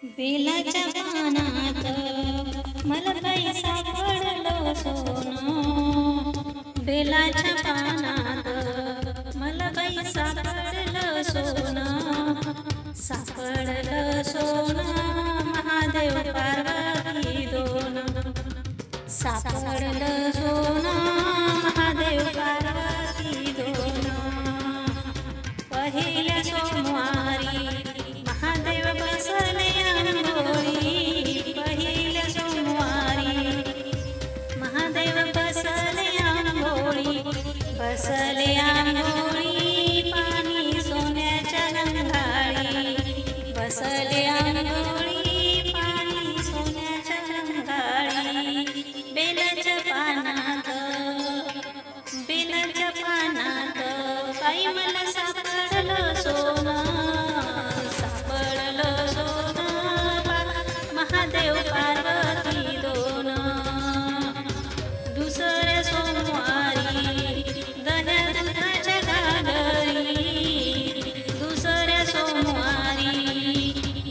बेलाच्या पानात मला काही सापडलं सोनं. बेलाच्या पानात मला काही सापडलं सोनं. सापडलं सोनं महादेव पार्वती दोन. सापडलं सोनं महादेव पार्वती दोन. पहिल्या सोमवारी महादेव बसले आंघोळी. पहिल्या सोमवारी महादेव बसले आंघोळी. बसले आंघोळी पाणी सोन्याच्या रंगाळी. बसले आंघोळी पाणी सोन्याच्या रंगाळी. बेलाच्या पानात बेलाच्या पानात बाई मला सापडलं सोनं. सापडलं सोनं महादेव पार्वती दोन. दुसऱ्या सोमवारी दह्या दुधाच्या घागरी. दुसऱ्या सोमवारी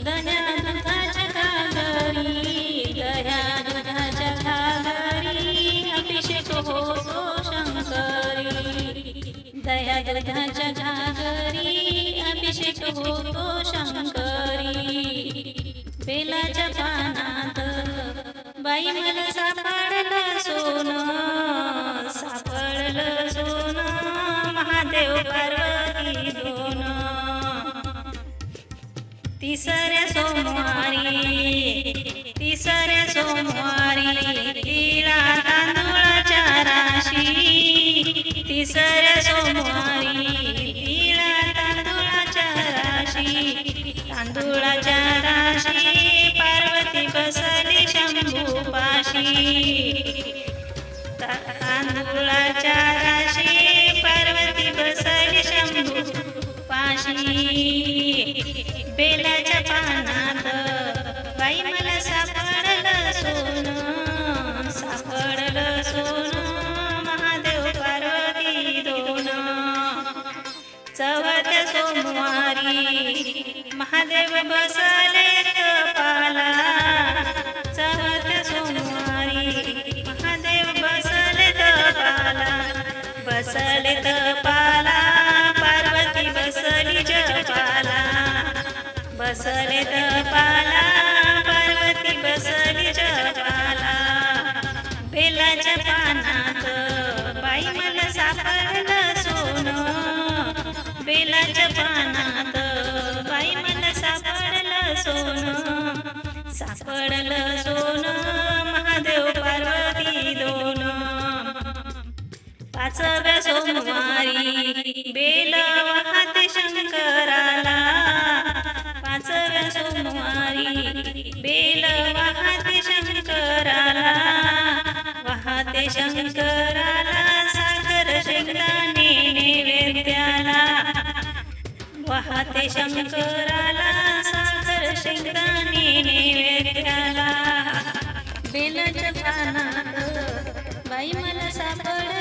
दह्या दुधाच्या घागरी. दह्या दुधाच्या घागरी अभिषेक होतो शंकरी. दह्या दुधाच्या घागरी अभिषेक होतो शंकरी. बेलाच्या पानात बाई मला सापडलं सोनं. सापडलं सोनं महादेव पार्वती दोन. तिसऱ्या सोमवारी तिळा तांदूळाच्या राशी. तिसऱ्या सोमवारी तिळा तांदूळाच्या राशी. तांदूळाच्या राशी पार्वती बसली शंभू पाशी. तांदूळाच्या राशी पार्वती बसली शंभू पाशी. बेलाच्या पानात बाई मला सापडलं सोनं. सापडलं सोनं महादेव पार्वती दोन. चौथ्या सोमवारी महादेव बसले तपाला. चौथ्या सोमवारी महादेव बसले तपाला. बसले तपाला पार्वती बसली जपाला. बसले तपाला पार्वती बसली जपाला. बेलाच्या पानात बाई मला सापडलं सोनं. बेलाच्या पानात बाई मला सापडलं सोनं. सापडलं सोनं महादेव पार्वती दोन. पाचव्या सोमवारी बेल वाहते शंकराला. पाचव्या सोमवारी बेल वाहते शंकराला. वाहते शंकराला साखर शेंगदाणे नैवेद्याला. वाहते शंकराला साखर शेंगदाणे नैवेद्याला. बेलाच्या पानात बाई मला सापडलं